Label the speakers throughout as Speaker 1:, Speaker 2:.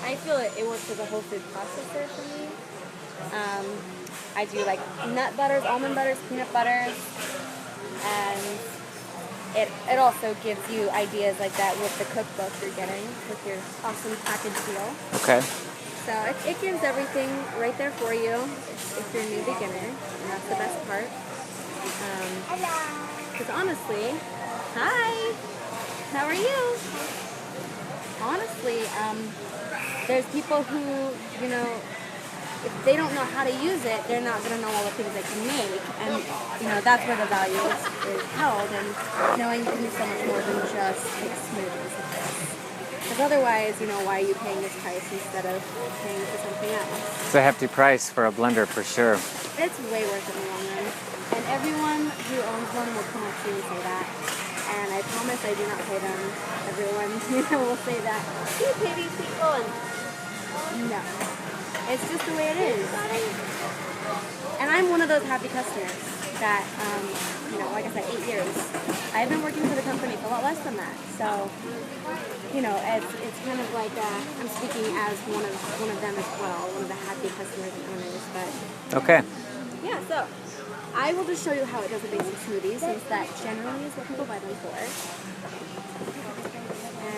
Speaker 1: I feel it works as a whole food processor for me. I do like nut butters, almond butters, peanut butters, and it also gives you ideas like that with the cookbook you're getting with your awesome package deal.
Speaker 2: Okay.
Speaker 1: So it gives everything right there for you if you're a new beginner, and that's the best part. Because honestly, hi, how are you? Honestly, there's people who, if they don't know how to use it, they're not going to know all the things they can make. And, that's where the value is held, and knowing you can do so much more than just make smoothies. Because otherwise, why are you paying this price instead of paying for something else?
Speaker 2: It's a hefty price for a blender for sure.
Speaker 1: It's way worth it in the long run. And everyone who owns one will come up to you and say that. And I promise I do not pay them. Everyone, will say that. Do you pay these people? And no. It's just the way it is. And I'm one of those happy customers that, like I said, 8 years. I've been working for the company for a lot less than that. So, it's kind of like I'm speaking as one of them as well, one of the happy customers and owners. But
Speaker 2: Okay.
Speaker 1: yeah, so I will just show you how it does a basic smoothie, since that generally is what people buy them for.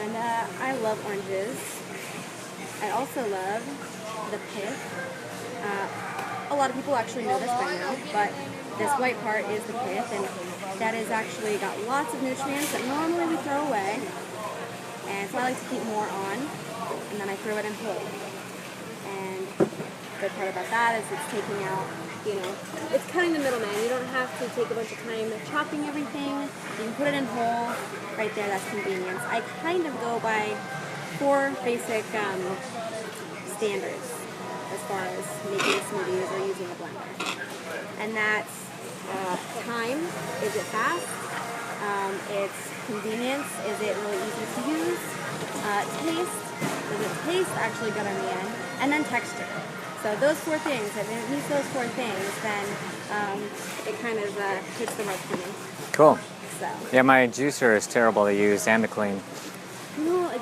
Speaker 1: And I love oranges. I also love the pith. A lot of people actually know this by now, but this white part is the pith, and that has actually got lots of nutrients that normally we throw away. And so I like to keep more on, and then I throw it in whole. And the good part about that is it's taking out, it's cutting the middleman. You don't have to take a bunch of time chopping everything. You can put it in whole right there. That's convenience. I kind of go by 4 basic standards as far as making smoothies or using a blender. And that's time. Is it fast? It's convenience. Is it really easy to use? Taste. Does it taste actually good on the end? And then texture. So those 4 things, if it meets those 4 things, then it kind of hits the mark for me.
Speaker 2: Cool.
Speaker 1: So.
Speaker 2: Yeah, my juicer is terrible to use and to clean.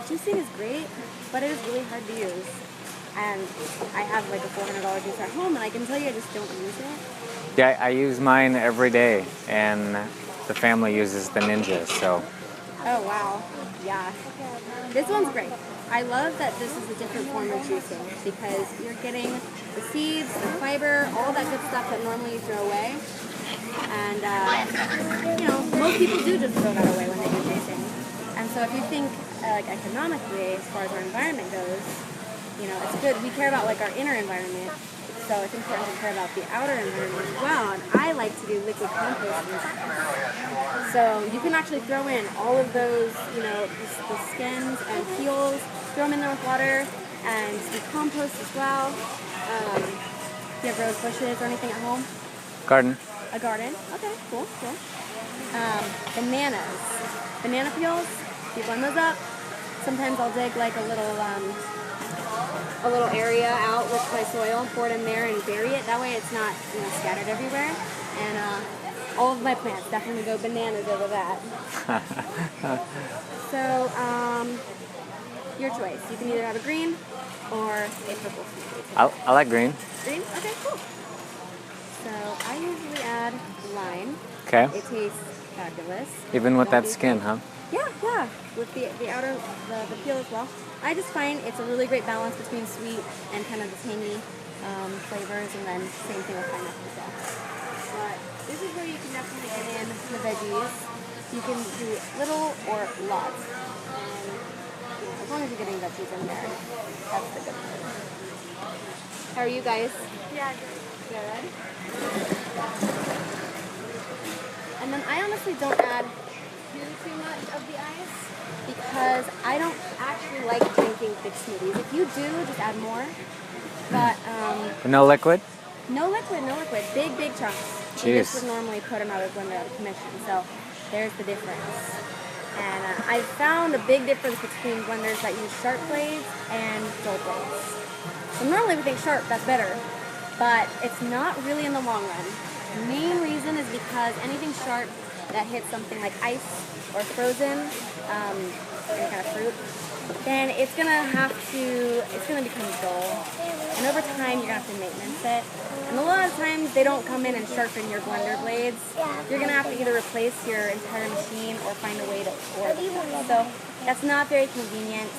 Speaker 1: Juicing is great, but it is really hard to use. And I have like a $400 juicer at home, and I can tell you I just don't use it.
Speaker 2: Yeah, I use mine every day, and the family uses the Ninja, so.
Speaker 1: Oh, wow. Yeah. This one's great. I love that this is a different form of juicing, because you're getting the seeds, the fiber, all that good stuff that normally you throw away. And, most people do just throw that away when they do juicing. And so if you think, economically, as far as our environment goes, it's good. We care about, our inner environment. So it's important to care about the outer environment as well. And I like to do liquid composting. So you can actually throw in all of those, the skins and peels, throw them in there with water, and do compost as well. Do you have rose bushes or anything at home?
Speaker 2: Garden.
Speaker 1: A garden? Okay, cool. Bananas. Banana peels, you blend those up. Sometimes I'll dig a little area out with my soil, pour it in there and bury it. That way it's not scattered everywhere. And all of my plants definitely go bananas over that. So your choice. You can either have a green or a purple smoothie.
Speaker 2: I like green.
Speaker 1: Green? Okay, cool. So I usually add lime.
Speaker 2: Okay.
Speaker 1: It tastes fabulous.
Speaker 2: Even with that skin, huh?
Speaker 1: Yeah. With the outer, the peel as well. I just find it's a really great balance between sweet and kind of the tangy flavors, and then same thing with pineapple as well. But this is where you can definitely get in the veggies. You can do little or lots. And as long as you're getting veggies in there, that's the good part. How are you guys?
Speaker 3: Yeah,
Speaker 1: Good. And then I honestly don't add too much of the ice, because I don't actually like drinking thick smoothies. If you do, just add more. But
Speaker 2: No liquid?
Speaker 1: no liquid. Big chunks.
Speaker 2: Jeez.
Speaker 1: And this would normally put another blender out of commission. So there's the difference. And I've found a big difference between blenders that use sharp blades and dull blades. So normally we think sharp, that's better, but it's not really in the long run. The main reason is because anything sharp that hits something like ice or frozen, any kind of fruit, then it's gonna become dull. And over time, you're gonna have to maintenance it. And a lot of times, they don't come in and sharpen your blender blades. You're gonna have to either replace your entire machine or find a way to pour them. So that's not very convenient.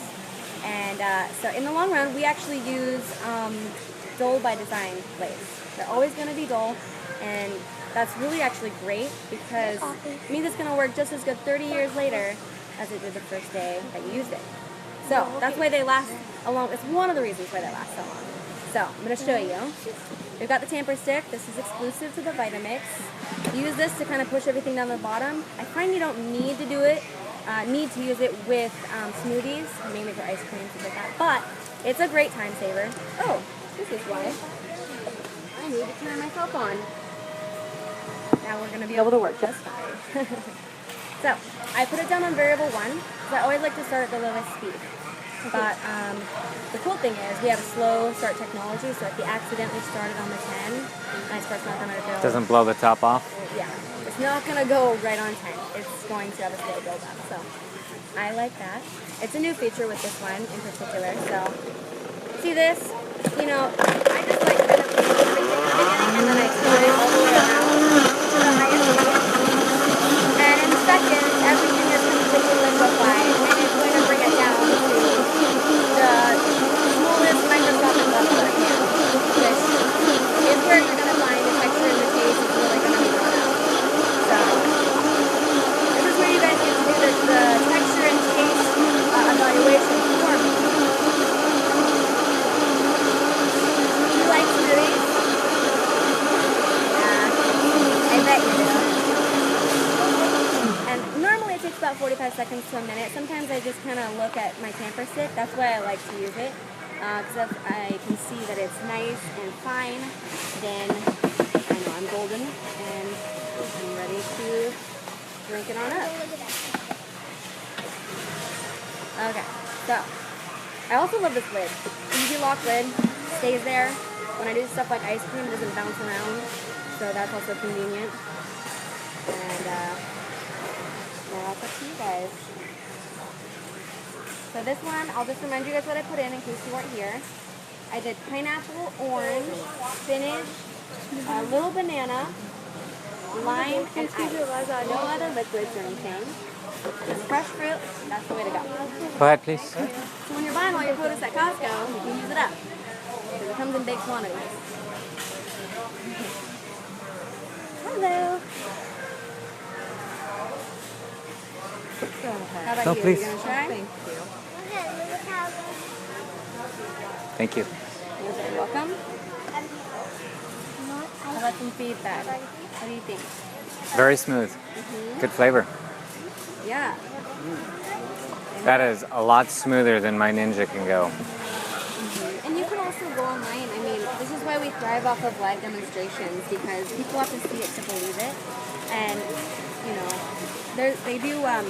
Speaker 1: And so in the long run, we actually use dull by design blades. They're always gonna be dull, and that's really actually great because it means it's gonna work just as good 30 years later as it did the first day that you used it. So that's why they last a long. It's one of the reasons why they last so long. So I'm going to show you. We've got the tamper stick. This is exclusive to the Vitamix. Use this to kind of push everything down the bottom. I find you don't need to do it. Need to use it with smoothies, mainly for ice cream, things like that. But it's a great time saver. Oh, this is why I need to turn myself on. Now we're going to be able to work just fine. So I put it down on variable 1 because I always like to start at the lowest speed. But the cool thing is we have a slow start technology, so if you accidentally started on the 10, my start's not going to go.
Speaker 2: Doesn't blow the top off?
Speaker 1: Yeah, it's not going to go right on 10. It's going to have a slow build up. So I like that. It's a new feature with this one in particular. So see this? You know, I just like kind of everything in the beginning, and then I turn it all the way around to the highest speed. And in seconds, everything is completely liquefied, and it's going to bring it down to the smallest microscopic level that I can, which is where you're going to find the texture and the taste is really going to be brought out. So, this is where you guys get to do the texture and taste evaluation for me. Do you like smoothies? Yeah, I bet you do. And normally it takes about 45 seconds to a minute. Sometimes I just kind of look at my tamper stick. That's why I like to use it. Because if I can see that it's nice and fine, then I know I'm golden and I'm ready to drink it on up. Okay, so I also love this lid. Easy lock lid, stays there. When I do stuff like ice cream, it doesn't bounce around. So that's also convenient. And now it's up to you guys. So this one, I'll just remind you guys what I put in case you weren't here. I did pineapple, orange, spinach, a little banana, lime, and ice. No other liquids or anything. Just fresh fruit, that's the way to go.
Speaker 2: Go ahead, please.
Speaker 1: So when you're buying all your produce at Costco, you can use it up. Because it comes in big quantities. Hello. How about
Speaker 2: No,
Speaker 1: you?
Speaker 2: please.
Speaker 1: You gonna try?
Speaker 3: Thank you.
Speaker 2: Thank you.
Speaker 1: You're very welcome. I'll let some feedback. What do you think?
Speaker 2: Very smooth. Good flavor.
Speaker 1: Yeah.
Speaker 2: That is a lot smoother than my Ninja can go.
Speaker 1: And you can also go online. I mean, this is why we thrive off of live demonstrations, because people have to see it to believe it. And, you know, they do, on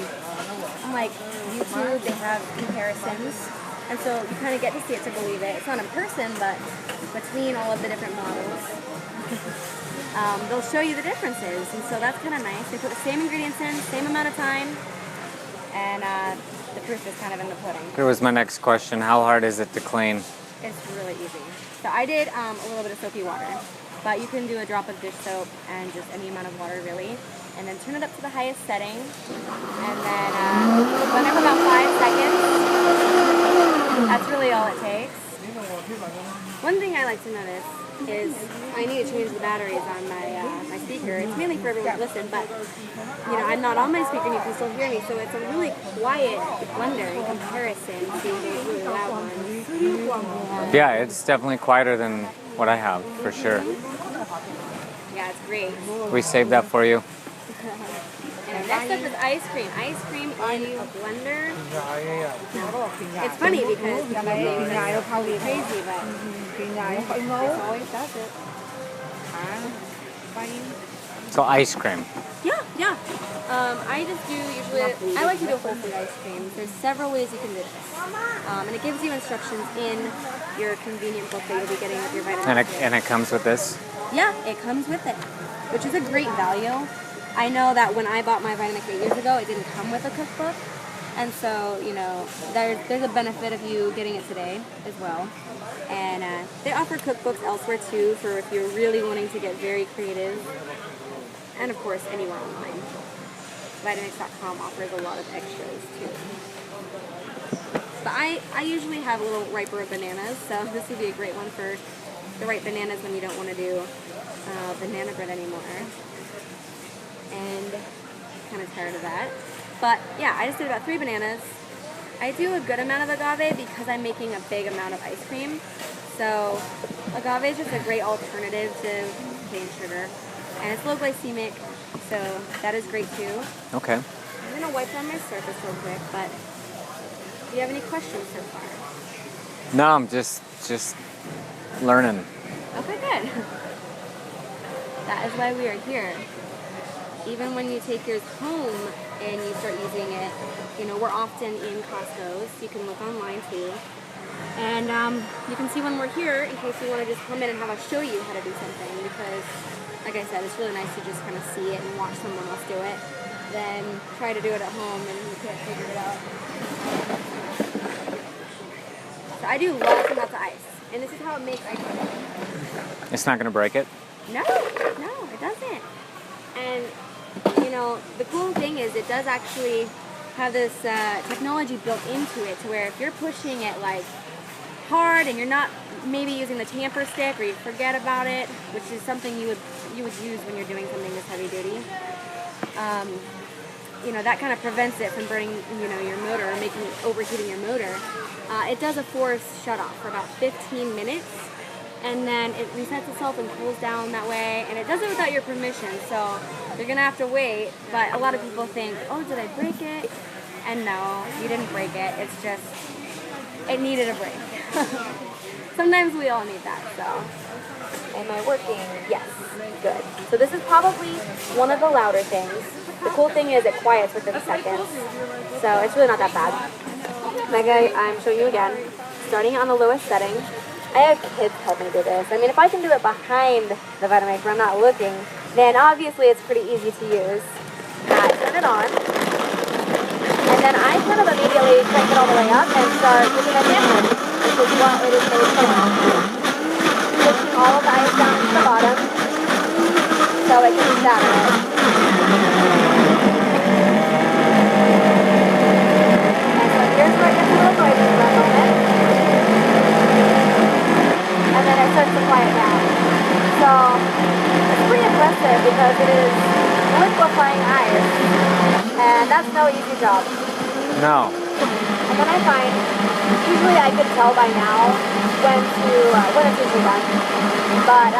Speaker 1: like YouTube, they have comparisons. And so you kind of get to see it to believe it. It's not in person, but between all of the different models, they'll show you the differences. And so that's kind of nice. They put the same ingredients in, same amount of time, and the proof is kind of in the pudding.
Speaker 2: Here was my next question. How hard is it to clean?
Speaker 1: It's really easy. So I did a little bit of soapy water, but you can do a drop of dish soap and just any amount of water really. And then turn it up to the highest setting. And then run it for about 5 seconds. That's really all it takes. One thing I like to notice is I need to change the batteries on my speaker. It's mainly for everyone to listen, but you know, I'm not on my speaker and you can still hear me, so it's a really quiet blender in comparison to the really loud ones.
Speaker 2: Yeah, it's definitely quieter than what I have, for sure.
Speaker 1: Yeah, it's great.
Speaker 2: We saved that for you.
Speaker 1: And next up is ice cream. Ice cream in a blender. It's funny because it's probably crazy, but it always does it.
Speaker 2: So ice cream.
Speaker 1: Yeah. I just do usually, I like to do whole food ice cream. There's several ways you can do this. And it gives you instructions in your convenient book that you'll be getting with your vitamins.
Speaker 2: And it comes with this?
Speaker 1: Yeah, it comes with it, which is a great value. I know that when I bought my Vitamix 8 years ago, it didn't come with a cookbook, And so, you know, there's a benefit of you getting it today as well. And they offer cookbooks elsewhere too for if you're really wanting to get very creative. And of course, anywhere online. Vitamix.com offers a lot of extras too. But I usually have a little riper bananas, so this would be a great one for the ripe bananas when you don't want to do banana bread anymore. And kind of tired of that. But yeah, I just did about 3 bananas. I do a good amount of agave because I'm making a big amount of ice cream. So agave is just a great alternative to plain sugar. And it's low glycemic, so that is great too.
Speaker 2: Okay.
Speaker 1: I'm going to wipe down my surface real quick, but do you have any questions so far?
Speaker 2: No, I'm just learning.
Speaker 1: Okay, good. That is why we are here. Even when you take yours home and you start using it, you know, we're often in Costco's. You can look online too. And you can see when we're here in case you want to just come in and have us show you how to do something, because, like I said, it's really nice to just kind of see it and watch someone else do it, then try to do it at home and you can't figure it out. So I do lots and lots of ice, and this is how it makes ice cream.
Speaker 2: It's not going to break it?
Speaker 1: No, it doesn't. And, you know, the cool thing is it does actually have this technology built into it to where if you're pushing it like hard and you're not maybe using the tamper stick or you forget about it, which is something you would use when you're doing something this heavy duty, you know, that kind of prevents it from burning, you know, your motor or overheating your motor. It does a forced shut off for about 15 minutes. And then it resets itself and cools down that way, and it does it without your permission, so you're gonna have to wait. But a lot of people think, oh, did I break it? And no, you didn't break it. It's just, it needed a break. Sometimes we all need that, so. Am I working? Yes, good. So this is probably one of the louder things. The cool thing is it quiets within seconds, so it's really not that bad. Like I'm showing you again, starting on the lowest setting. I have kids help me do this. I mean, if I can do it behind the Vitamix where I'm not looking, then obviously it's pretty easy to use. I turn it on, and then I kind of immediately crank it all the way up and start using a tamper, which is what it is made for. Pushing all of the ice down to the bottom, so it can shatter it. And so here's where it gets a little noisy for a moment. And then it starts to quiet down. So it's pretty impressive because it is liquefying ice, and that's no easy job.
Speaker 2: No.
Speaker 1: And then I find, usually I could tell by now when it's usually done. But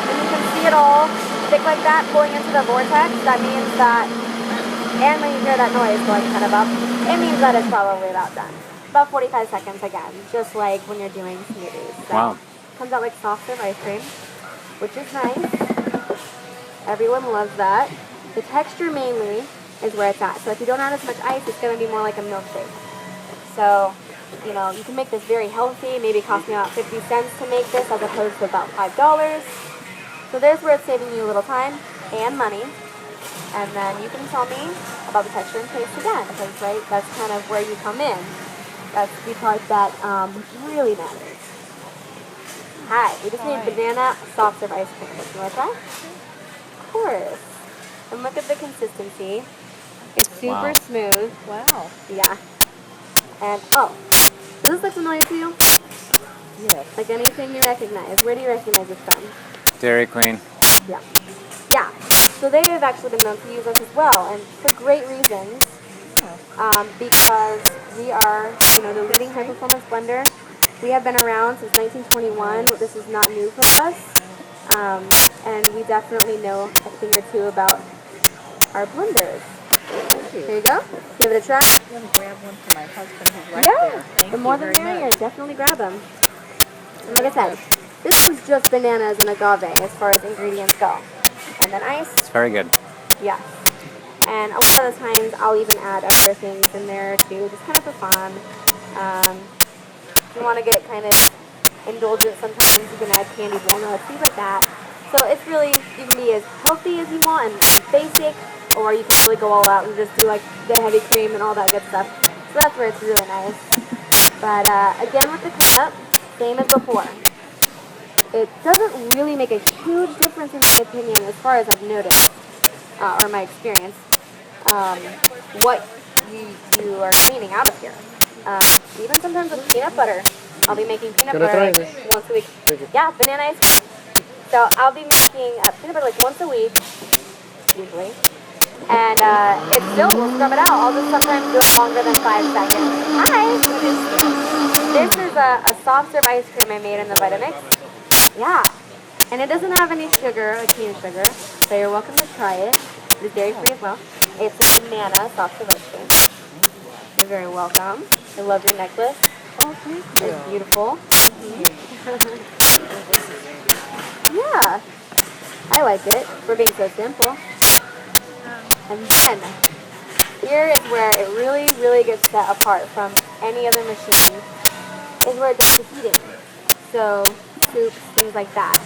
Speaker 1: when you can see it all stick like that, pulling into the vortex, that means that, and when you hear that noise going kind of up, it means that it's probably about done. About 45 seconds again, just like when you're doing smoothies. So
Speaker 2: Wow.
Speaker 1: Comes out like soft serve ice cream, which is nice. Everyone loves that. The texture mainly is where it's at. So if you don't add as much ice, it's going to be more like a milkshake. So, you know, you can make this very healthy. Maybe cost me about 50 cents to make this as opposed to about $5. So there's where it's saving you a little time and money. And then you can tell me about the texture and taste again, because, right, that's kind of where you come in. That's the part that really matters. Hi, we just made banana soft serve ice cream. You want to try? Of course. And look at the consistency. It's super smooth.
Speaker 3: Wow.
Speaker 1: Yeah. And, oh, does this look familiar to you?
Speaker 3: Yes.
Speaker 1: Like anything you recognize. Where do you recognize this from?
Speaker 2: Dairy Queen.
Speaker 1: Yeah. Yeah. So they have actually been known to use us as well, and for great reasons. Because we are, you know, the leading high performance blender. We have been around since 1921. This is not new for us. And we definitely know a thing or two about our blenders.
Speaker 3: Thank you.
Speaker 1: Here you go. Give it a try.
Speaker 3: I'm going to grab one for my husband who's right there. Thank
Speaker 1: The more the
Speaker 3: you very
Speaker 1: merrier.
Speaker 3: much.
Speaker 1: Definitely grab them. And like I said, this was just bananas and agave as far as ingredients go. And then ice.
Speaker 2: It's very good.
Speaker 1: Yeah. And a lot of the times I'll even add other things in there too, just kind of for fun. If you want to get kind of indulgent, sometimes you can add candied walnuts, things like that. So it's really, you can be as healthy as you want and basic, or you can really go all out and just do like the heavy cream and all that good stuff. So that's where it's really nice. But again with the cleanup, same as before. It doesn't really make a huge difference in my opinion as far as I've noticed, or my experience, what you are cleaning out of here. Even sometimes with peanut butter. I'll be making peanut butter like once a week. Yeah, banana ice cream. So I'll be making peanut butter like once a week, usually. And it still will scrub it out. I'll just sometimes do it longer than 5 seconds. Hi! This is a soft serve ice cream I made in the Vitamix. Yeah. And it doesn't have any sugar, like cane sugar. So you're welcome to try it. It's dairy free as well. It's a banana soft serve ice cream. You're very welcome. I love your necklace.
Speaker 3: Oh, thank you.
Speaker 1: It's beautiful. Yeah. I like it for being so simple. And then, here is where it really, really gets set apart from any other machine, is where it does the heating. So, soups, things like that.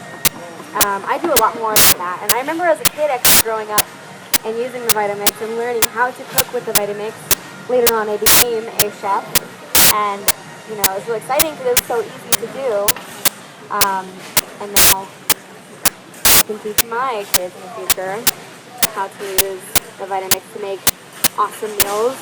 Speaker 1: I do a lot more than that. And I remember as a kid actually growing up and using the Vitamix and learning how to cook with the Vitamix. Later on, I became a chef. And, you know, it's really exciting because it's so easy to do. And now I can teach my kids in the future how to use the Vitamix to make awesome meals.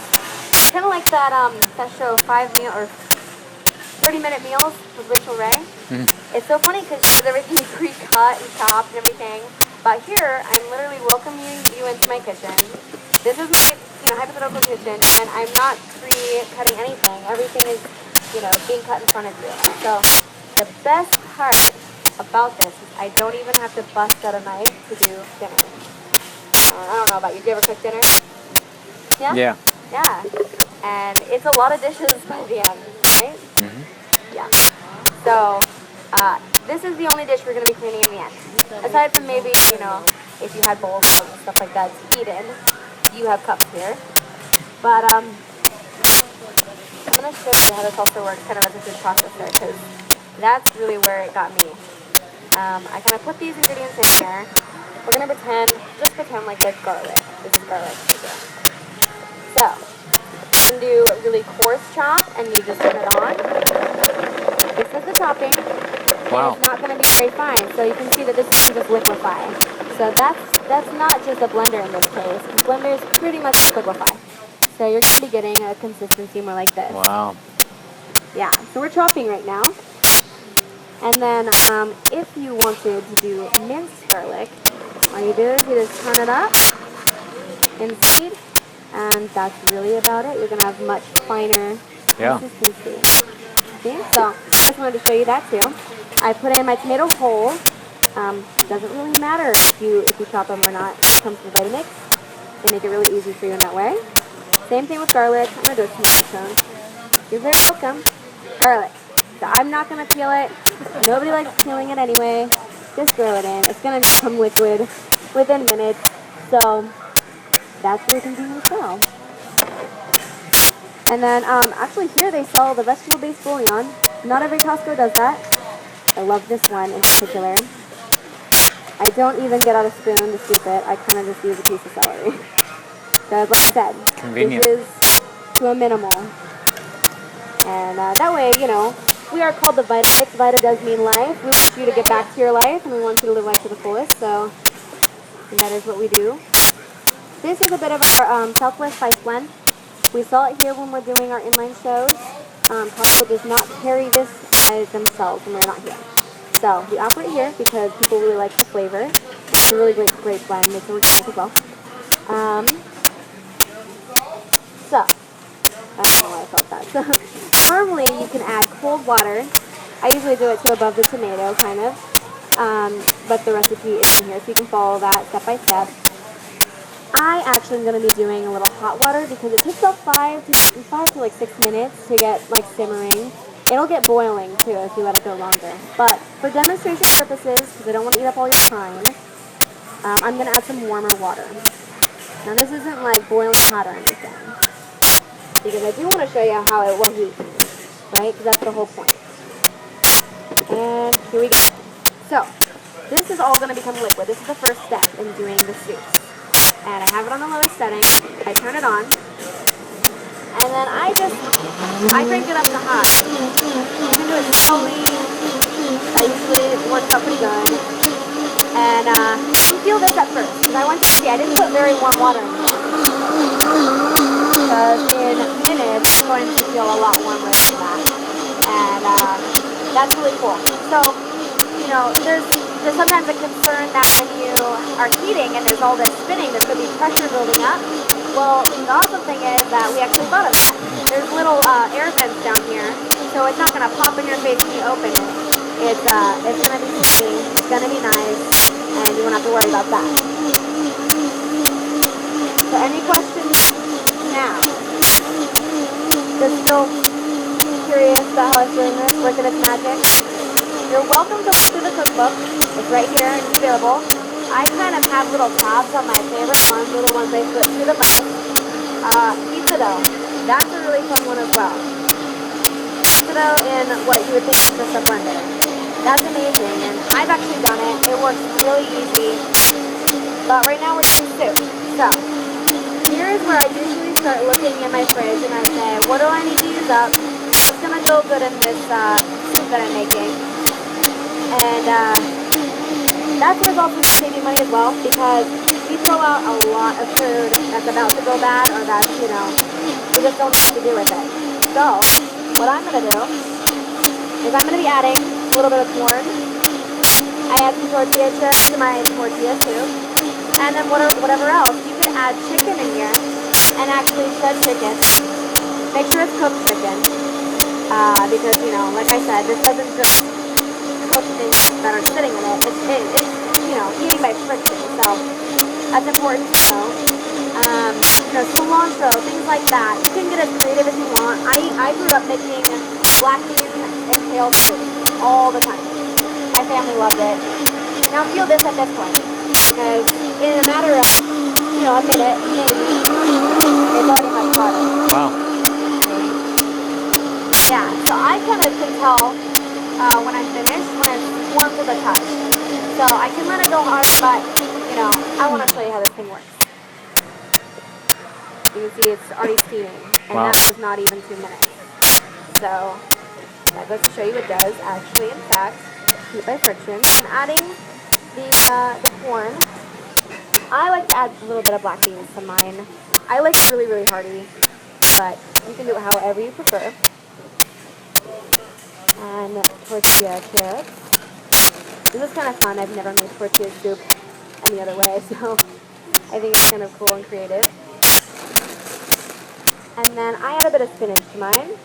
Speaker 1: Kind of like that that show 30-minute meals with Rachel Ray. Mm-hmm. It's so funny because she does everything pre-cut and chopped and everything. But here, I'm literally welcoming you into my kitchen. This is my, hypothetical kitchen, and I'm not pre-cutting anything. Everything is, being cut in front of you. So the best part about this is I don't even have to bust out a knife to do dinner. I don't know about you. Do you ever cook dinner? Yeah?
Speaker 2: Yeah.
Speaker 1: Yeah. And it's a lot of dishes by the end, right? Mm-hmm. Yeah. So, this is the only dish we're going to be cleaning in the end. Aside from maybe, if you had bowls and stuff like that to eat in, you have cups here. But, I'm going to show you how this also works kind of as a food processor, because that's really where it got me. I kind of put these ingredients in here. We're going to just pretend like there's garlic. This is garlic. So, you can do a really coarse chop, and you just turn it on. This is the chopping.
Speaker 2: Wow.
Speaker 1: And it's not going to be very fine, so you can see that this can just liquefy. So that's not just a blender in this case. Blenders pretty much liquefy. So you're going to be getting a consistency more like this.
Speaker 2: Wow.
Speaker 1: Yeah, so we're chopping right now. And then if you wanted to do minced garlic, all you do is you just turn it up in speed, and that's really about it. You're going to have much finer consistency. See? So just wanted to show you that too. I put in my tomato whole. Doesn't really matter if you chop them or not. It comes with Vitamix. They make it really easy for you in that way. Same thing with garlic. I'm going to do a tomato tone. You're very welcome. Garlic. So I'm not going to peel it. Nobody likes peeling it anyway. Just throw it in. It's going to become liquid within minutes. So that's what you can do as well. And then actually here they sell the vegetable-based bouillon. Not every Costco does that. I love this one in particular. I don't even get out a spoon to scoop it. I kind of just use a piece of celery. So like I said,
Speaker 2: convenient.
Speaker 1: This is to a minimal. And that way, we are called the Vitamix. Vita does mean life. We want you to get back to your life, and we want you to live life to the fullest. So that is what we do. This is a bit of our Southwest Spice Blend. We sell it here when we're doing our inline shows. Costco does not carry this by themselves when we're not here. So we offer it here because people really like the flavor. It's a really great blend. It's organic as well. So, I don't know why I felt that. So, normally you can add cold water. I usually do it to above the tomato, kind of. But the recipe is in here, so you can follow that step by step. I actually am going to be doing a little hot water because it takes about 5 to like 6 minutes to get like simmering. It'll get boiling too if you let it go longer. But for demonstration purposes, because I don't want to eat up all your time, I'm going to add some warmer water. Now this isn't like boiling hot or anything, because I do want to show you how it will heat, right? Because that's the whole point. And here we go. So this is all going to become liquid. This is the first step in doing the soups. and I have it on the lowest setting. I turn it on, and then I crank it up to high. You can do it slowly. I usually work up pretty good. And you feel this at first, because I want you to see, I didn't put very warm water in it. Because in minutes, it's going to feel a lot warmer than that. And that's really cool. So, you know, there's sometimes a concern that when you are heating and there's all this spinning, there's going to be pressure building up. Well, the awesome thing is that we actually thought of that. There's little air vents down here, so it's not going to pop in your face when you open it. It's going to be steamy, it's going to be nice, and you won't have to worry about that. So any questions now? Just still curious about how it's doing this, working its magic? You're welcome to look through the cookbook. It's right here and it's available. I kind of have little tabs on my favorite ones, or the ones I flip through the most. Pizza dough. That's a really fun one as well. Pizza dough in what you would think is just a blender. That's amazing, and I've actually done it. It works really easy. But right now we're doing soup. So, here is where I usually start looking in my fridge and I say, what do I need to use up? What's going to go good in this soup that I'm making? And that's where it's also saving money as well, because we throw out a lot of food that's about to go bad, or that's, you know, we just don't know what to do with it. So, what I'm going to do is I'm going to be adding a little bit of corn. I add some tortilla chips to my tortilla soup. And then whatever else. You could add chicken in here, and actually shed chicken. Make sure it's cooked chicken. Because, you know, like I said, this doesn't just cook things that are sitting in it. It's you know, eating by friction. So, that's important to know. You know, cilantro, things like that. You can get as creative as you want. I grew up making black bean and kale soup all the time. My family loved it. Now feel this at this point, because in a matter of, you know, a minute, maybe, it's already much hotter.
Speaker 2: Wow.
Speaker 1: Yeah, so I kind of can tell when I'm finished, when it's warm to the touch. So I can let it go hard, but, you know, I want to show you how this thing works. You can see it's already steaming, and
Speaker 2: Wow.
Speaker 1: that was not even 2 minutes. So that goes to show you it does actually, in fact, heat by friction. And adding the corn, I like to add a little bit of black beans to mine. I like it really, really hearty, but you can do it however you prefer. And tortilla chips. This is kind of fun. I've never made tortilla soup any other way, so I think it's kind of cool and creative. And then I add a bit of spinach to mine.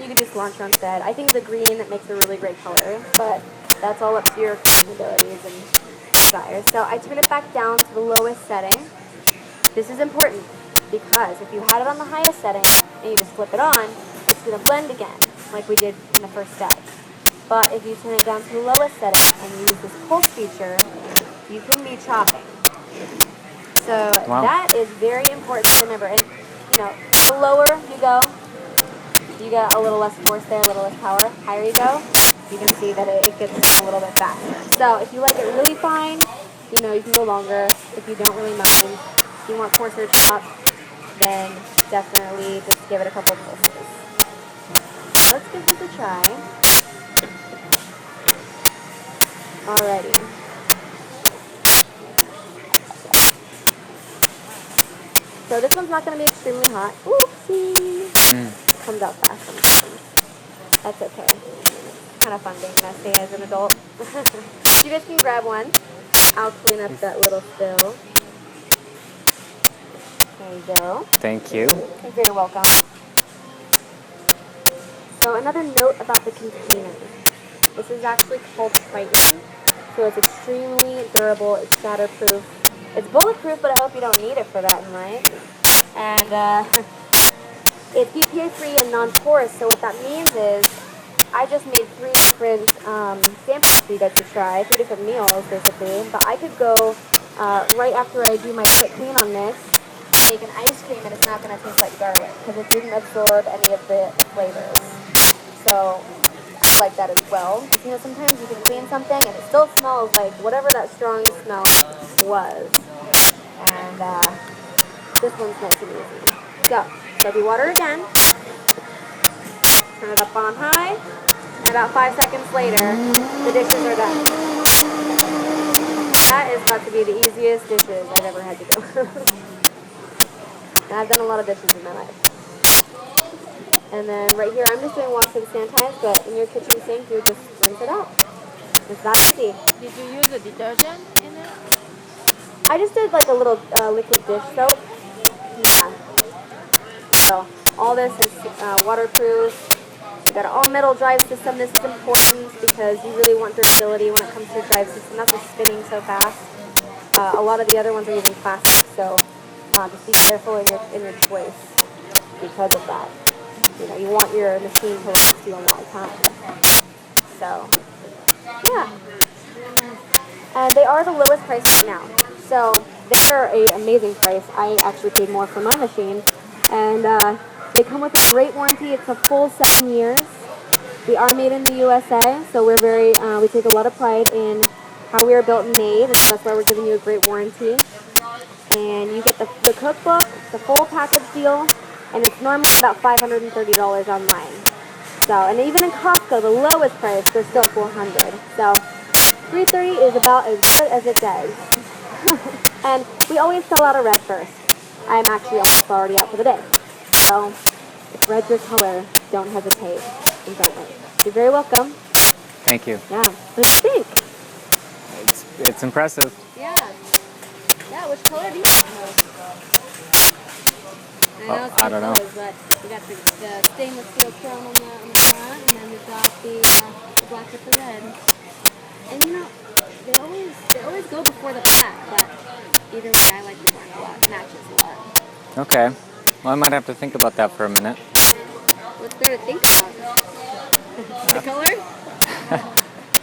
Speaker 1: You could do cilantro instead. I think the green makes a really great color, but that's all up to your abilities and desires. So I turn it back down to the lowest setting. This is important, because if you had it on the highest setting and you just flip it on, it's going to blend again, like we did in the first step. But if you turn it down to the lowest setting and you use this pulse feature, you can be chopping. So
Speaker 2: Wow.
Speaker 1: that is very important to remember. And, you know, the lower you go, you get a little less force there, a little less power. Higher you go, you can see that it gets a little bit faster. So if you like it really fine, you know, you can go longer. If you don't really mind, if you want coarser chop, then definitely just give it a couple pulses. Let's give this a try. Alrighty. So this one's not going to be extremely hot. Oopsie! Comes out fast sometimes. That's okay. Kind of fun being messy as an adult. You guys can grab one. I'll clean up that little spill. There you go.
Speaker 2: Thank you.
Speaker 1: You're very welcome. So another note about the container. This is actually called Triton. So it's extremely durable. It's shatterproof. It's bulletproof, but I hope you don't need it for that in life. And it's BPA-free and non-porous. So what that means is I just made 3 different samples for you guys to try, 3 different meals basically. But I could go right after I do my quick clean on this, make an ice cream, and it's not going to taste like garlic because it didn't absorb any of the flavors. So I like that as well. You know, sometimes you can clean something and it still smells like whatever that strong smell was. And this one's nice and easy. So, soapy water again. Turn it up on high. And about 5 seconds later, the dishes are done. That is about to be the easiest dishes I've ever had to do. And I've done a lot of dishes in my life. And then right here, I'm just doing wash and sanitize, but in your kitchen sink, you just rinse it out. It's that easy.
Speaker 3: Did you use a detergent in it?
Speaker 1: I just did like a little liquid dish soap. Yeah. So all this is waterproof. You got an all-metal drive system. This is important because you really want durability when it comes to your drive system, not just spinning so fast. A lot of the other ones are using plastic, so just be careful in your choice because of that. You know, you want your machine to last you a long time. So, yeah. And they are the lowest price right now. So, they're an amazing price. I actually paid more for my machine. And they come with a great warranty. It's a full 7 years. We are made in the USA, so we're we take a lot of pride in how we are built and made, and that's why we're giving you a great warranty. And you get the cookbook, the full package deal, and it's normally about $530 online. So, and even in Costco, the lowest price, they're still $400. So, $330 is about as good as it does. And we always sell out a red first. I'm actually almost already out for the day. So, if red's your color, don't hesitate and don't wait. You're very welcome.
Speaker 2: Thank you.
Speaker 1: Yeah. What do you think?
Speaker 2: It's impressive.
Speaker 1: Yeah. Yeah, which color do you like most? I know it's
Speaker 2: I don't know.
Speaker 1: colors, but we got the stainless steel chrome on the front, and then we've got the black with the red. And you know, they always go before the black, but either way, I like the black a lot. It matches a lot.
Speaker 2: Okay. Well, I might have to think about that for a minute.
Speaker 1: What's there to think about? The color?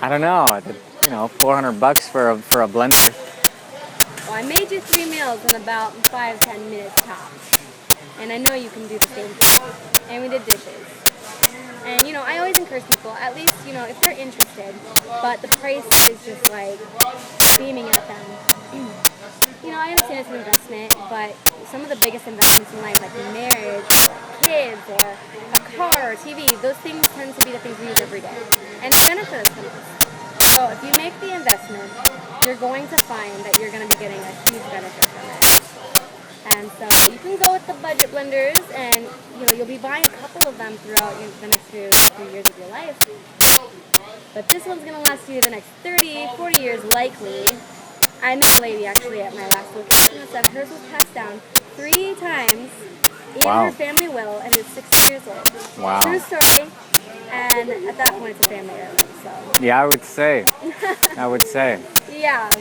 Speaker 2: I don't know. You know, $400 for a blender.
Speaker 1: Well, I made you 3 meals in about 5-10 minutes tops. And I know you can do the same thing. And we did dishes. And, you know, I always encourage people, at least, you know, if they're interested, but the price is just like beaming at them. You know, I understand it's an investment, but some of the biggest investments in life, like marriage, or kids, or a car, or TV, those things tend to be the things we use every day. And they benefit us the most. So if you make the investment, you're going to find that you're going to be getting a huge benefit from it. And so you can go with the budget blenders, and you know you'll be buying a couple of them throughout the next few years of your life. But this one's going to last you the next 30, 40 years likely. I met a lady actually at my last location that said hers was passed down 3 times in her family will, and is 60 years old.
Speaker 2: Wow.
Speaker 1: True story. And at that point, it's a family heirloom. So.
Speaker 2: Yeah, I would say.
Speaker 1: Yeah.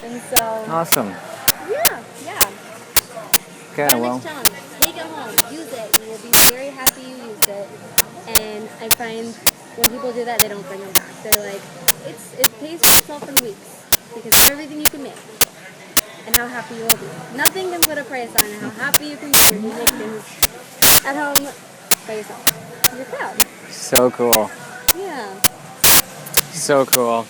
Speaker 1: And so.
Speaker 2: Awesome.
Speaker 1: Yeah.
Speaker 2: Okay, well.
Speaker 1: Next challenge. Take it home. Use it. You will be very happy you used it. And I find when people do that, they don't bring them back. They're like, it pays for itself in weeks because of everything you can make and how happy you will be. Nothing can put a price on how happy you can be when you make things at home by yourself. You're proud.
Speaker 2: So cool.
Speaker 1: Yeah.
Speaker 2: So cool.